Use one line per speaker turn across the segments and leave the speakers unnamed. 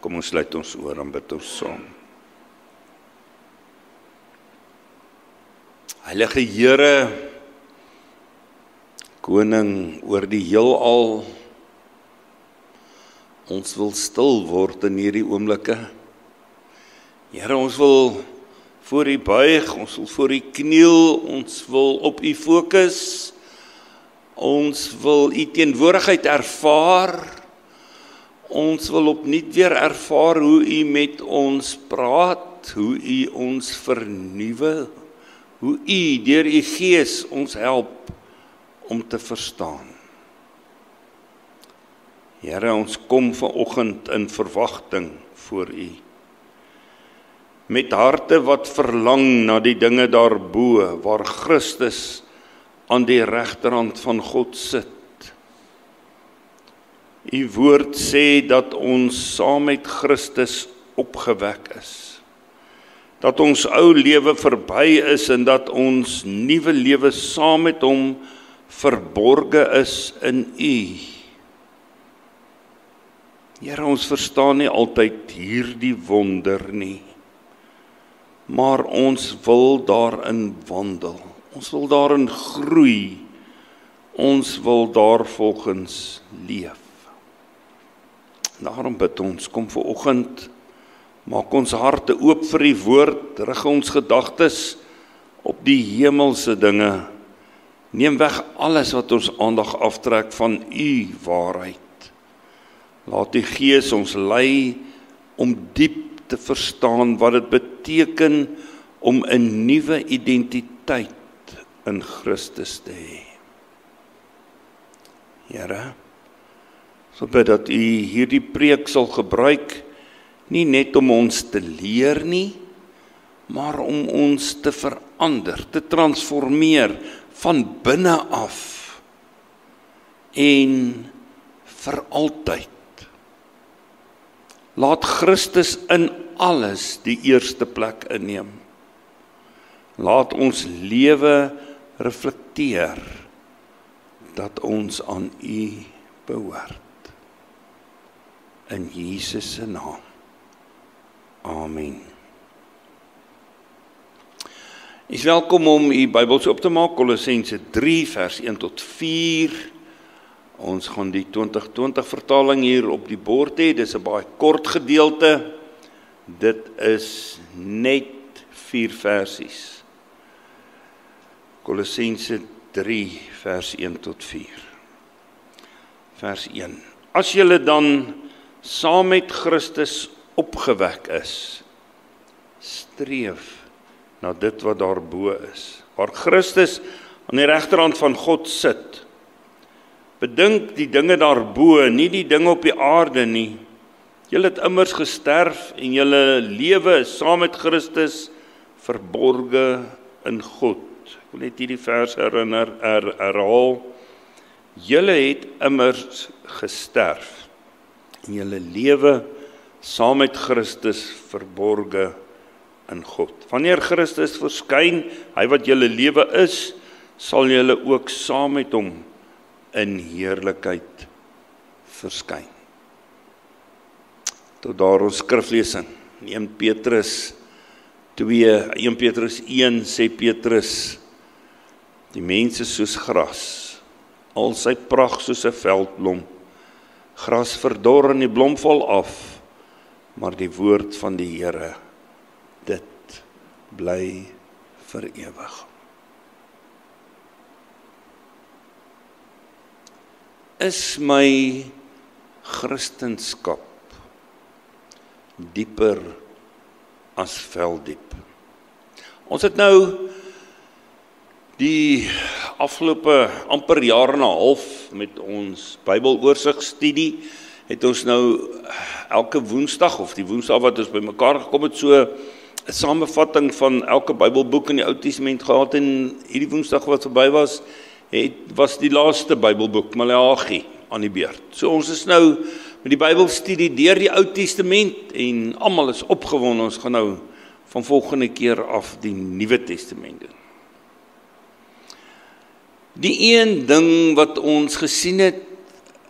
Kom ons sluit ons oor en bid ons saam. Heilige Here, Koning oor die heelal, ons wil stil word in hierdie oomblikke. Here, ons wil voor U buig, ons wil voor U kniel, ons wil op U fokus, ons wil U teenwoordigheid ervaar, ons wil opnuut weer ervaar hoe U met ons praat, hoe U ons vernuwe, hoe U deur U Gees ons help om te verstaan. Here, ons kom vanoggend in verwagting voor U, met harte wat verlang na die dinge daarbo, waar Christus aan die regterhand van God sit. U woord sê dat ons saam met Christus opgewek is, dat ons ou lewe verby is en dat ons nuwe lewe saam met hom verborge is in U. Here, ons verstaan nie altyd hierdie wonder nie, maar ons wil daarin wandel, ons wil daarin groei, ons wil daarvolgens leef. Daarom bid ons, kom vanoggend, maak ons harte oop vir die woord, rig ons gedagtes op die hemelse dinge, neem weg alles wat ons aandag aftrek van U waarheid. Laat die Gees ons lei om diep te verstaan wat dit beteken om 'n nuwe identiteit in Christus te hê. Here, so bid dat U hierdie preek sal gebruik, nie net om ons te leer nie, maar om ons te verander, te transformeer van binne af en vir altyd. Laat Christus in alles die eerste plek inneem. Laat ons lewe reflekteer dat ons aan U behoort. In Jesus se naam. Amen. U is welkom om U Bybels op te maak, Kolossense 3 vers 1 tot 4. Ons gaan die 2020 vertaling hier op die bord hê, dis 'n baie kort gedeelte. Dit is net 4 versies. Kolossense 3 vers 1 tot 4. Vers 1. As julle dan saam met Christus opgewek is, streef na dit wat daarbo is, waar Christus aan die regterhand van God sit. Bedink die dinge daarbo, nie die dinge op die aarde nie. Julle het immers gesterf en julle lewe is saam met Christus verborge in God. Ek wil net hierdie vers herhaal. Julle het immers gesterf en julle lewe saam met Christus verborge in God. Wanneer Christus verskyn, hy wat julle lewe is, sal julle ook saam met hom in heerlikheid verskyn. Tot daar ons skriflesing. 1 Petrus 1 sê Petrus, die mens is soos gras, al sy pragt soos 'n veldblom. Gras verdor en die blom val af, maar die woord van die Here, dit bly vir ewig. Is my Christenskap dieper as veldiep? Ons het nou die afgelope amper jaar en 'n half met ons Bybeloorsig-studie, het ons nou elke Woensdag of die Woensdag wat ons bymekaar gekom het, so 'n samevatting van elke Bybelboek in die Ou Testament gehad, en hierdie Woensdag wat verby was, was die laaste Bybelboek, Maleagi, aan die beurt. So ons is nou met die Bybelstudie deur die Ou Testament en almal is opgewonde. Ons gaan nou van volgende keer af die Nuwe Testament doen. Die een ding wat ons gesien het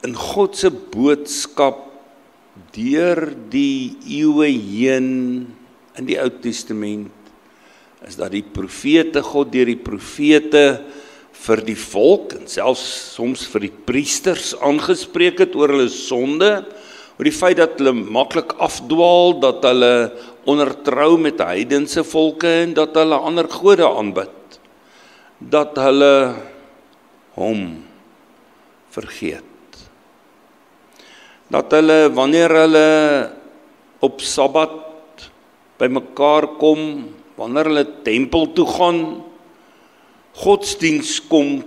in God se boodskap deur die eeue heen in die Ou Testament, is dat die profete, God deur die profete vir die volk, en selfs soms vir die priesters aangespreek het oor hulle sonde, oor die feit dat hulle maklik afdwaal, dat hulle ondertrou met heidense volke, en dat hulle ander gode aanbid, dat hulle hom vergeet. Dat hulle, wanneer hulle op Sabbat by mekaar kom, wanneer hulle tempel toe gaan, godsdiens kom,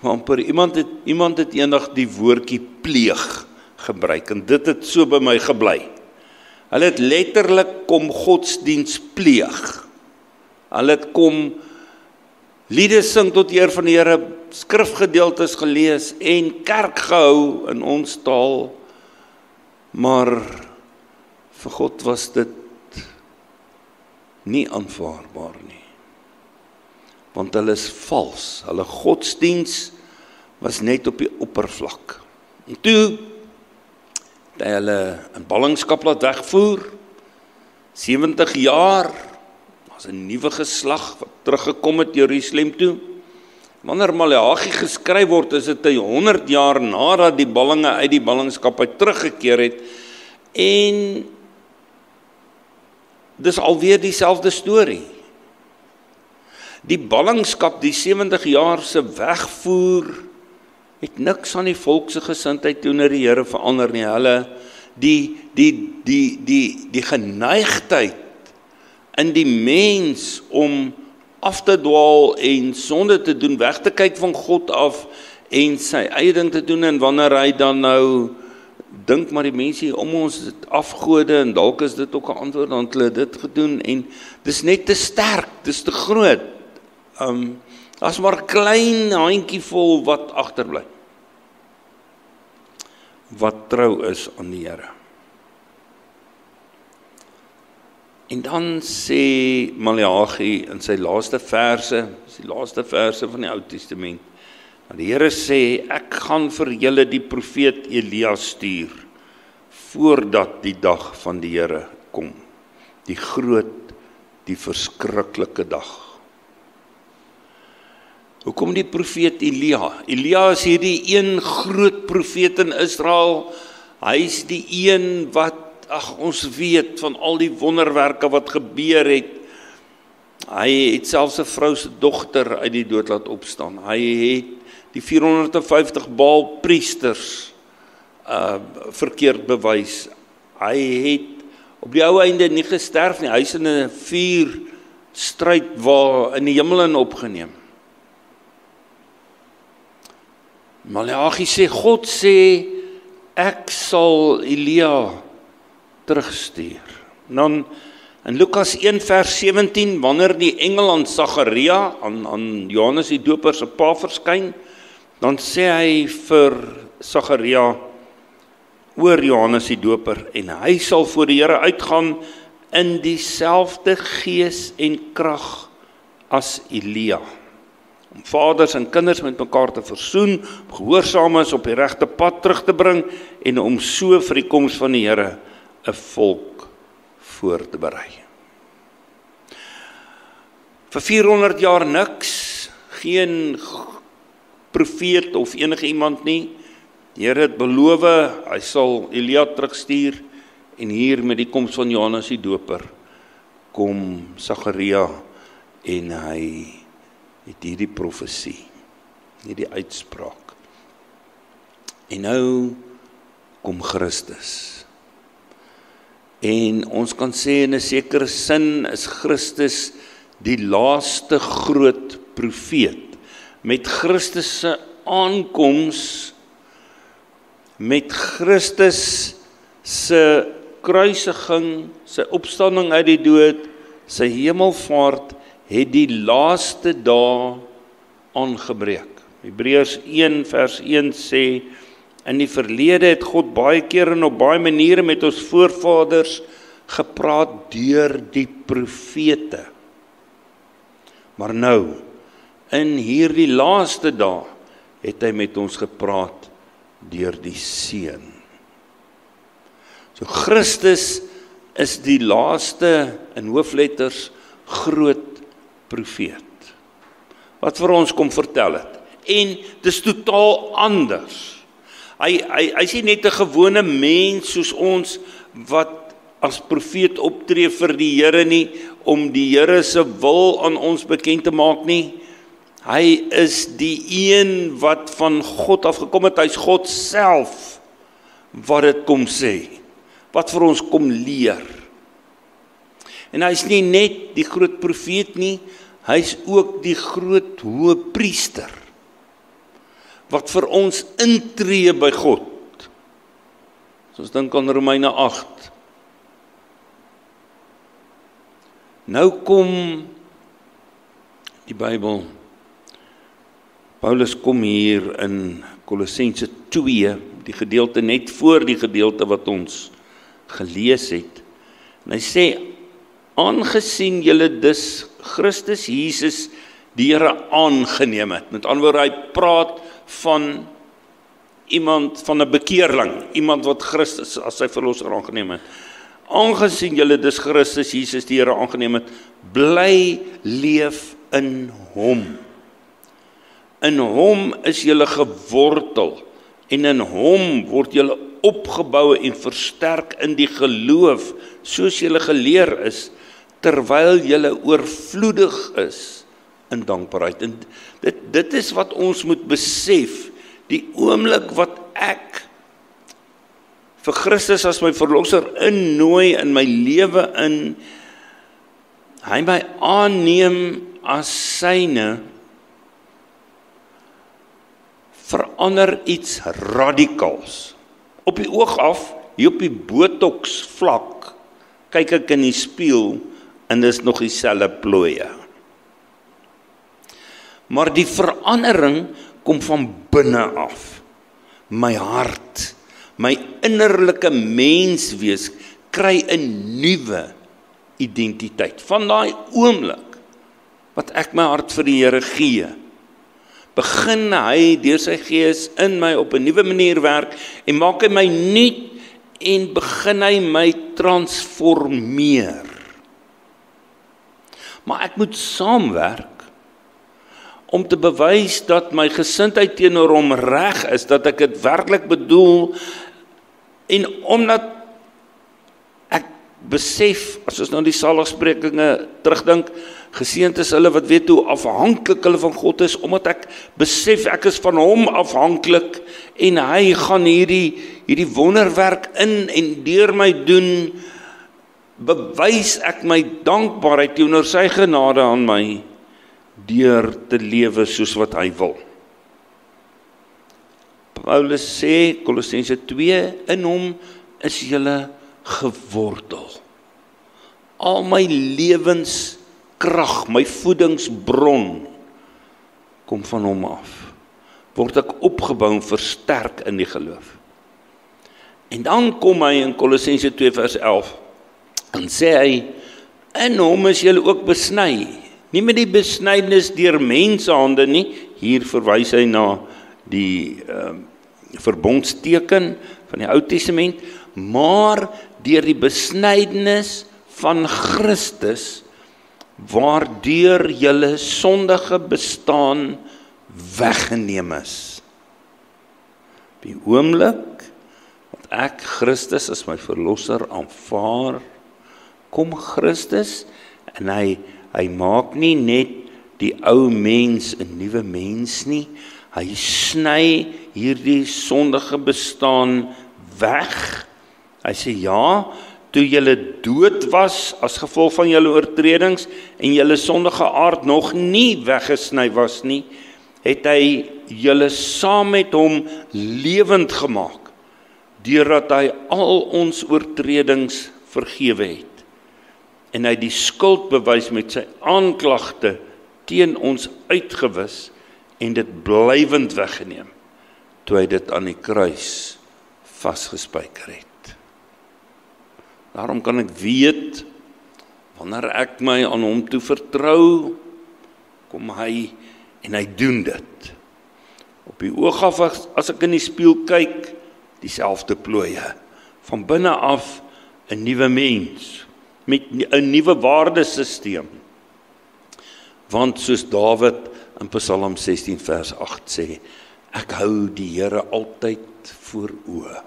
amper iemand het eendag die woordjie pleeg gebruik, en dit het so by my gebly. Hulle het letterlik kom godsdiens pleeg. Hulle het kom liede sing tot eer van die Here, skrifgedeeltes gelees en kerk gehou in ons taal, maar vir God was dit nie aanvaarbaar nie. Want hulle is vals, hulle godsdiens was net op die oppervlak. En toe het hy hulle in ballingskap laat wegvoer, 70 jaar, was 'n nuwe geslag wat teruggekom het Jerusalem toe. Wanneer Maleagi geskryf word, is dit 100 jaar nadat die ballinge uit die ballingskap uit teruggekeer het, en dis alweer dieselfde storie. Die ballingskap, die 70 jaar se wegvoer, het niks aan die volk se gesindheid teenoor die Here verander nie. Hulle die geneigtheid in die mens om af te dwaal en sonde te doen, weg te kyk van God af en sy eie ding te doen, en wanneer hy dan nou dink maar die mense om ons het afgode, en dalk is dit ook 'n antwoord, dan het hulle dit gedoen, en dis net te sterk, dis te groot. As maar 'n klein handjie vol wat agterbly, wat trou is aan die Here. En dan sê Maleagi in sy laaste verse, die laaste verse van die Ou Testament, maar die Here sê, ek gaan vir julle die profeet Elia stuur, voordat die dag van die Here kom, die groot, die verskriklike dag. Hoekom die profeet Elia? Elia is hierdie een groot profeet in Israel, hy is die een wat, ons weet van al die wonderwerke wat gebeur het. Hy het selfs 'n vrou se dogter uit die dood laat opstaan. Hy het die 450 Baal priesters verkeerd bewys. Hy het op die ou einde nie gesterf nie. Hy is in 'n vuurstryd waar in die hemel in opgeneem. Maleagi sê, God sê, ek sal Elia terugstuur. Dan in Lukas 1 vers 17, wanneer die engel aan Sagaria, aan Johannes die Doper se pa verskyn, dan sê hy vir Sagaria oor Johannes die Doper, en hy sal voor die Here uitgaan in dieselfde gees en krag as Elia, om vaders en kinders met mekaar te versoen, gehoorsaam is op die regte pad terug te bring, en om so vir die koms van die Here 'n volk voor te berei. Vir 400 jaar niks, geen profeet of enige iemand nie. Die Here het beloof, hy sal Elia terugstuur, en hier met die koms van Johannes die Doper, kom Sagaria, en hy het hierdie profesie, hierdie uitspraak. En nou kom Christus. En ons kan sê in 'n sekere sin is Christus die laaste groot profeet. Met Christus se aankoms, met Christus se kruisiging, sy opstanding uit die dood, sy hemelvaart, het die laaste dae aangebreek. Hebreërs 1 vers 1 sê, in die verlede het God baie keer en op baie maniere met ons voorvaders gepraat deur die profete. Maar nou, in hierdie laaste dae, het hy met ons gepraat deur die Seun. So Christus is die laaste in hoofletters groot profeet. Wat vir ons kom vertel het. En dis totaal anders. Hy is nie net 'n gewone mens soos ons wat as profeet optree vir die Here nie, om die Here se wil aan ons bekend te maak nie. Hy is die een wat van God afgekom het, hy is God self wat dit kom sê, wat vir ons kom leer. En hy is nie net die groot profeet nie, hy is ook die groot hoëpriester, wat vir ons intree by God. So ons dink aan Romeine 8. Nou kom die Bybel, Paulus kom hier in Kolossense 2, die gedeelte net voor die gedeelte wat ons gelees het. En hy sê, aangesien julle dus Christus Jesus die Here aangeneem het. Met ander woorde, hy praat van iemand, van 'n bekeerling, iemand wat Christus as sy verlosser aangeneem het. Aangesien julle dus Christus Jesus die Here aangeneem het, bly leef in hom. In hom is julle gewortel, en in hom word julle opgebou en versterk in die geloof, soos julle geleer is, terwyl julle oorvloedig is in dankbaarheid. En dit is wat ons moet besef, die oomblik wat ek vir Christus as my verlosser innooi in my lewe in, hy my aanneem as syne, verander iets radikaals. Op die oog af, hier op die botox vlak, kyk ek in die spieël en dis nog dieselfde plooie. Maar die verandering kom van binne af. My hart, my innerlike menswees kry 'n nuwe identiteit. Van daai oomblik wat ek my hart vir die Here gee, begin hy deur sy gees in my op 'n nuwe manier werk en maak hy my nuut en begin hy my transformeer. Maar ek moet saamwerk om te bewys dat my gesindheid teenoor hom reg is, dat ek dit werklik bedoel, en omdat ek besef, as ons nou die saligsprekinge terugdink, geseënd is hulle wat weet hoe afhanklik hulle van God is, omdat ek besef ek is van hom afhanklik, en hy gaan hierdie wonderwerk in en deur my doen, bewys ek my dankbaarheid teenoor sy genade aan my, deur te lewe soos wat hy wil. Paulus sê, Kolossense 2, in hom is julle gewortel. Al my lewenskrag, my voedingsbron, kom van hom af. Word ek opgebou en versterk in die geloof. En dan kom hy in Kolossense 2 vers 11, en sê hy, in hom is julle ook besny, nie met die besnydenis deur mensehande nie, hier verwys hy na die verbondsteken van die Ou Testament, maar deur die besnydenis van Christus, waardeur julle sondige bestaan weggeneem is. Die oomblik wat ek Christus as my verlosser aanvaar, kom Christus en hy maak nie net die ou mens 'n nuwe mens nie, hy sny hierdie sondige bestaan weg. Hy sê ja, toe julle dood was as gevolg van julle oortredings en julle sondige aard nog nie weggesny was nie, het hy julle saam met hom lewend gemaak, deurdat hy al ons oortredings vergewe het. En hy die skuldbewys met sy aanklagte teen ons uitgewis en dit blywend weggeneem, toe hy dit aan die kruis vasgespijker het. Daarom kan ek weet, wanneer ek my aan hom toe vertrou, kom hy en hy doen dit. Op die oog af, as ek in die spieël kyk, dieselfde plooie van binne af 'n nuwe mens, met 'n nuwe waardesisteem. Want soos Dawid in Psalm 16 vers 8 sê, ek hou die Here altyd voor oë.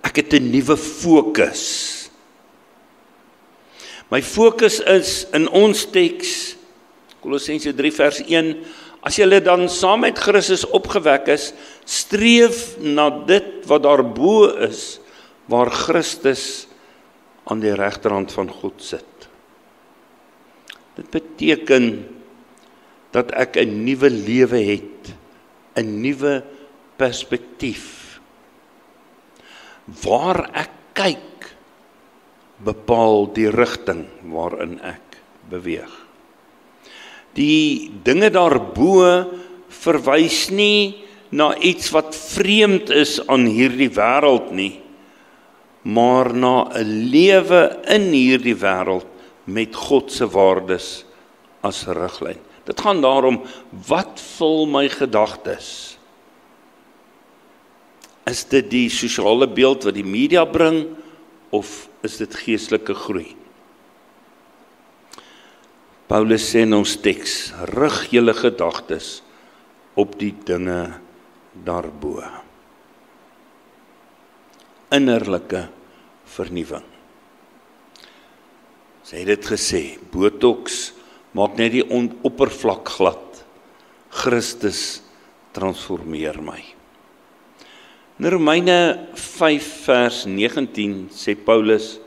Ek het 'n nuwe fokus. My fokus is in ons teks, Kolossense 3 vers 1, as julle dan saam met Christus opgewek is, streef na dit wat daarbo is, waar Christus aan die regterhand van God sit. Dit beteken dat ek 'n nuwe lewe het, 'n nuwe perspektief. Waar ek kyk, bepaal die rigting waarin ek beweeg. Die dinge daarbo verwys nie na iets wat vreemd is aan hierdie wêreld nie, maar na 'n lewe in hierdie wêreld met God se waardes as riglyn. Dit gaan daarom, wat vul my gedagtes? Is dit die sosiale beeld wat die media bring, of is dit geestelike groei? Paulus sê in ons teks, rig julle gedagtes op die dinge daarbo. Innerlike vernuwing. Sy het dit gesê, botox maak net die oppervlak glad. Christus transformeer my. In Romeine 5 vers 19 sê Paulus,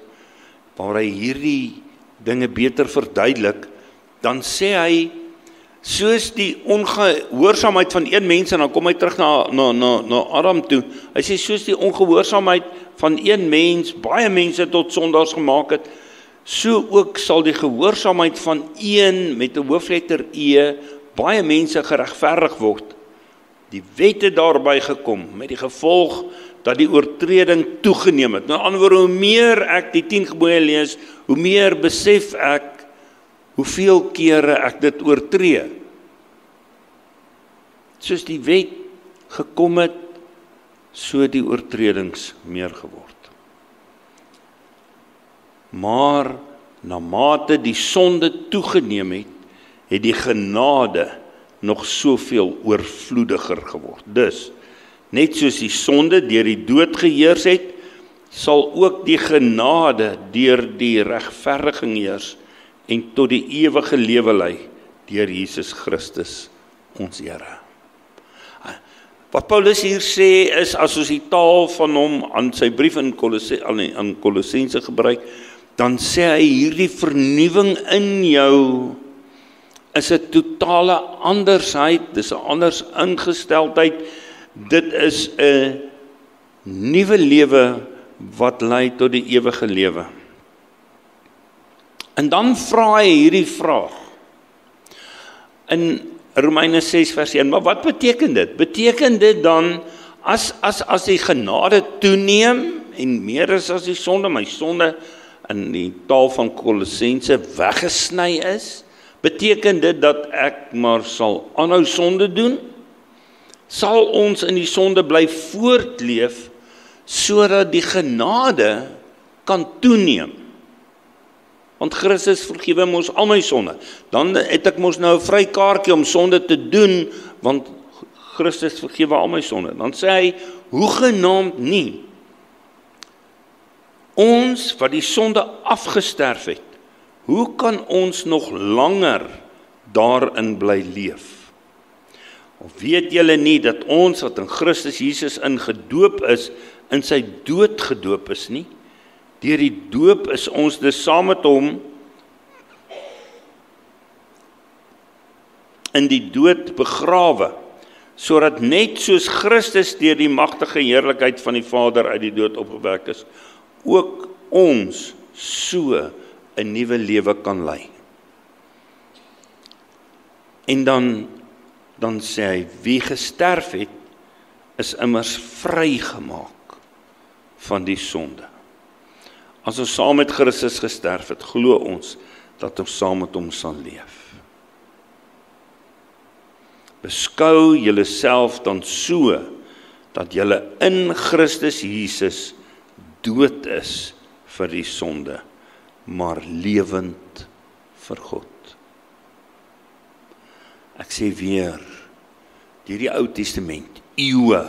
waar hy hierdie dinge beter verduidelik, dan sê hy, soos die ongehoorsaamheid van een mens, en dan kom hy terug na Adam toe, hy sê, soos die ongehoorsaamheid van een mens, baie mense tot sondaars gemaak het, so ook sal die gehoorsaamheid van een met 'n hoofletter E, baie mense geregverdig word. Die wet het daarby gekom, met die gevolg dat die oortreding toegeneem het. Nou, aan die ander woorde, hoe meer ek die 10 gebooie lees, hoe meer besef ek, hoeveel kere ek dit oortree. Soos die wet gekom het, so die oortredings meer geword. Maar, na mate die sonde toegeneem het, het die genade nog soveel oorvloediger geword. Dus, net soos die sonde deur die dood geheers het, sal ook die genade deur die regverdiging heers en tot die ewige lewe lei deur Jesus Christus, ons Here. Wat Paulus hier sê is, as ons die taal van hom aan sy brief in Kolossense gebruik, dan sê hy hierdie vernuwing in jou is 'n totale andersheid, dis 'n anders ingesteldheid, dit is 'n nuwe lewe wat lei tot die ewige lewe. En dan vra hy hierdie vraag in Romeine 6 vers 1, maar wat beteken dit? Beteken dit dan, as die genade toeneem, en meer is as die sonde, my sonde in die taal van Kolossense weggesny is, beteken dit dat ek maar sal aanhou sonde doen? Sal ons in die sonde bly voortleef, sodat die genade kan toeneem? Want Christus vergewe mos al my sonde. Dan het ek mos nou 'n vry kaartjie om sonde te doen, want Christus vergewe al my sonde. Dan sê hy, hoegenaamd nie. Ons wat die sonde afgesterf het, hoe kan ons nog langer daarin bly leef? Of weet julle nie dat ons wat in Christus Jesus ingedoop is, in sy dood gedoop is nie? Deur die doop is ons dus saam met hom in die dood begrawe, sodat net soos Christus deur die magtige heerlikheid van die Vader uit die dood opgewek is, ook ons so 'n nuwe lewe kan lei. En dan sê hy, wie gesterf het, is immers vrygemaak van die sonde. As ons saam met Christus gesterf het, glo ons dat ons saam met hom sal leef. Beskou julle self dan so, dat julle in Christus Jesus dood is vir die sonde, maar lewend vir God. Ek sê weer, deur die Ou Testament, eeue,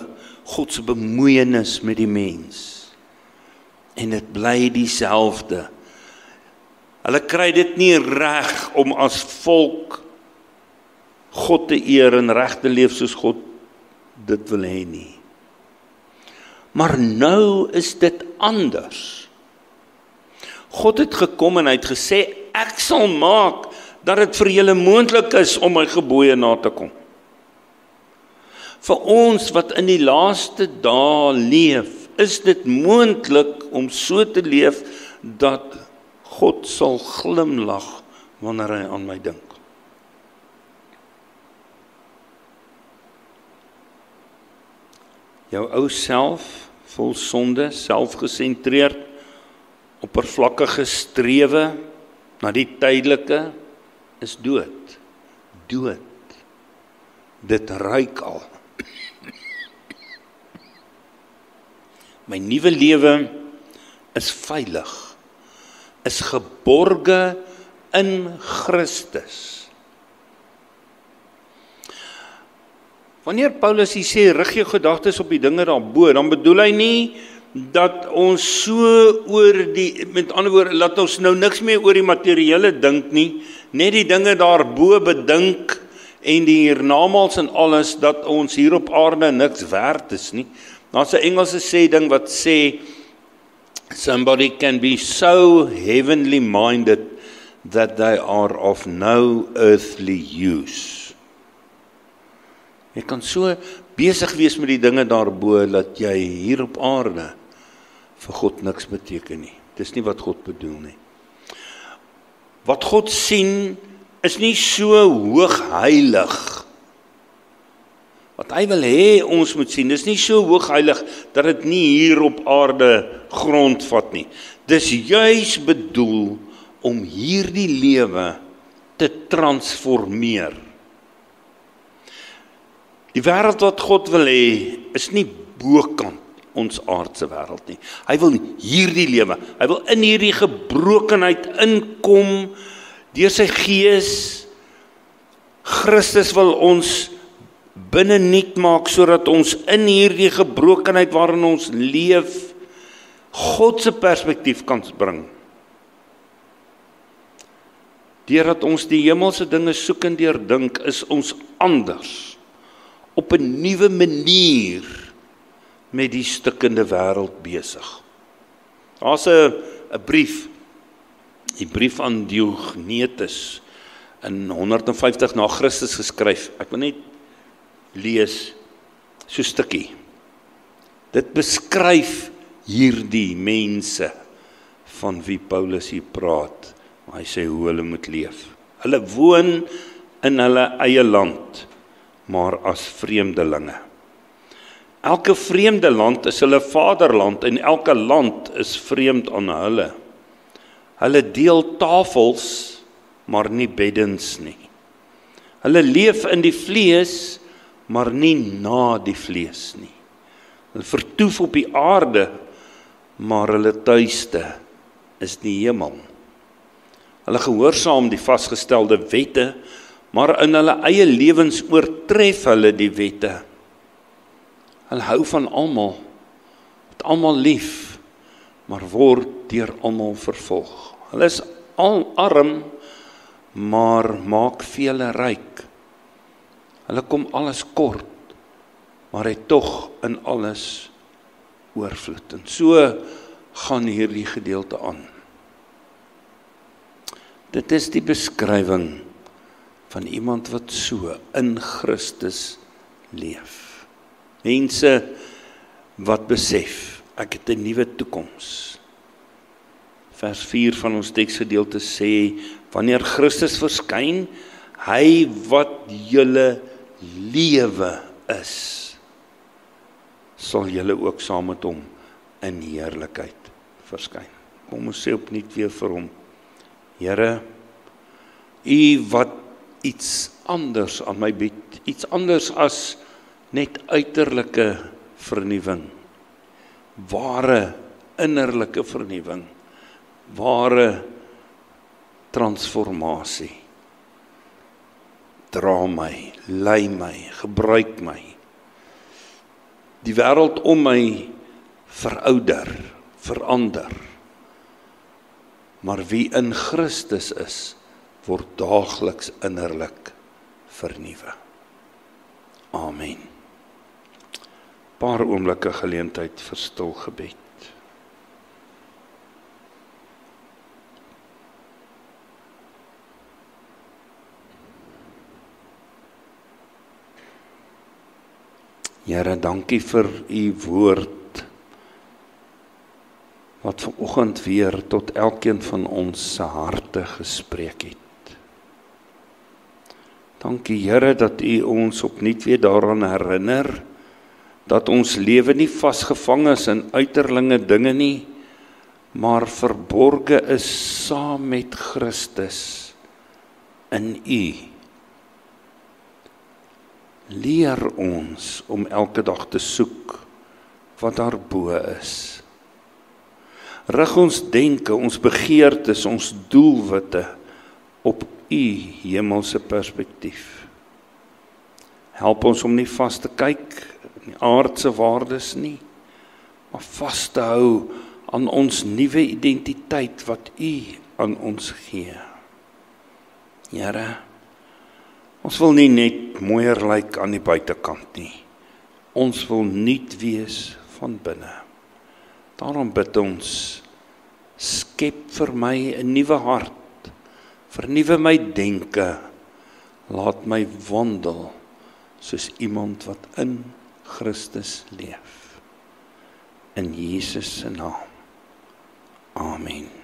God se bemoeienis met die mens, en dit bly dieselfde. Hulle kry dit nie reg om as volk God te eer en reg te leef soos God dit wil hê nie. Maar nou is dit anders. God het gekom en hy het gesê, ek sal maak dat dit vir julle moontlik is om my gebooie na te kom. Vir ons wat in die laaste dae leef, is dit moontlik om so te leef dat God sal glimlag wanneer hy aan my dink. Jou ou self, vol sonde, selfgesentreerd, oppervlakkige strewe na die tydelike, is dood. Dood. Dit ruik al. My nuwe lewe is veilig, is geborge in Christus. Wanneer Paulus hier sê, rig jou gedagtes op die dinge daarbo, dan bedoel hy nie dat ons so oor die, met ander woorde, laat ons nou niks meer oor die materiële dink nie, net die dinge daarbo bedink en die hiernamaals en alles, dat ons hier op aarde niks werd is nie. Daar's 'n Engelse sê ding wat sê, somebody can be so heavenly minded that they are of no earthly use. Jy kan so besig wees met die dinge daarbo, dat jy hier op aarde vir God niks beteken nie. Dis nie wat God bedoel nie. Wat God sien, is nie so hoogheilig. Wat hy wil hê ons moet sien, dis nie so hoogheilig, dat dit nie hier op aarde grondvat nie. Dis juis bedoel om hierdie lewe te transformeer. Die wêreld wat God wil hê, is nie bokant ons aardse wêreld nie. Hy wil hierdie lewe, hy wil in hierdie gebrokenheid inkom, deur sy gees. Christus wil ons binne nuut maak, sodat ons in hierdie gebrokenheid waarin ons leef, God se perspektief kan bring. Deurdat ons die hemelse dinge soek en deurdink, is ons anders, op 'n nuwe manier met die stikkende wêreld besig. Daar's 'n brief, die brief aan Diogenetus, in 150 na Christus geskryf. Ek wil net lees so 'n stukkie. Dit beskryf hierdie mense van wie Paulus hier praat. Hy sê hoe hulle moet leef. Hulle woon in hulle eie land, maar as vreemdelinge. Elke vreemde land is hulle vaderland en elke land is vreemd aan hulle. Hulle deel tafels, maar nie beddens nie. Hulle leef in die vlees, maar nie na die vlees nie. Hulle vertoef op die aarde, maar hulle tuiste is die hemel. Hulle gehoorsaam die vasgestelde wette, maar in hulle eie lewens oortref hulle die wette. Hulle hou van almal, het almal lief, maar word deur almal vervolg. Hulle is al arm, maar maak vele ryk. Hulle kom alles kort, maar het tog in alles oorvloed. En so gaan hierdie gedeelte aan. Dit is die beskrywing van iemand wat so in Christus leef. Mense wat besef, ek het 'n nuwe toekoms. Vers 4 van ons teksgedeelte sê, wanneer Christus verskyn, hy wat julle lewe is, sal julle ook saam met hom in heerlikheid verskyn. Kom ons sê opnuut weer vir hom, Here, U wat iets anders aan my bied, iets anders as net uiterlike vernuwing, ware innerlike vernuwing, ware transformasie. Dra my, lei my, gebruik my. Die wêreld om my verouder, verander. Maar wie in Christus is, word daagliks innerlik vernuwe. Amen. Paar oomblikke geleentheid vir stil gebed. Here, dankie vir u woord, wat vanoggend weer tot elkeen van ons se harte gespreek het. Dankie Here dat u ons opnuut weer daaraan herinner, dat ons lewe nie vasgevang is in uiterlinge dinge nie, maar verborge is saam met Christus in u. Leer ons om elke dag te soek wat daarbo is. Rig ons denke, ons begeertes, ons doelwitte op u hemelse perspektief. Help ons om nie vas te kyk in die aardse waardes nie, maar vas te hou aan ons nuwe identiteit wat u aan ons gee. Here, ons wil nie net mooier lyk aan die buitekant nie. Ons wil nuut wees van binne. Daarom bid ons, skep vir my 'n nuwe hart, vernuwe my denke, laat my wandel soos iemand wat in Christus leef. In Jesus se naam. Amen.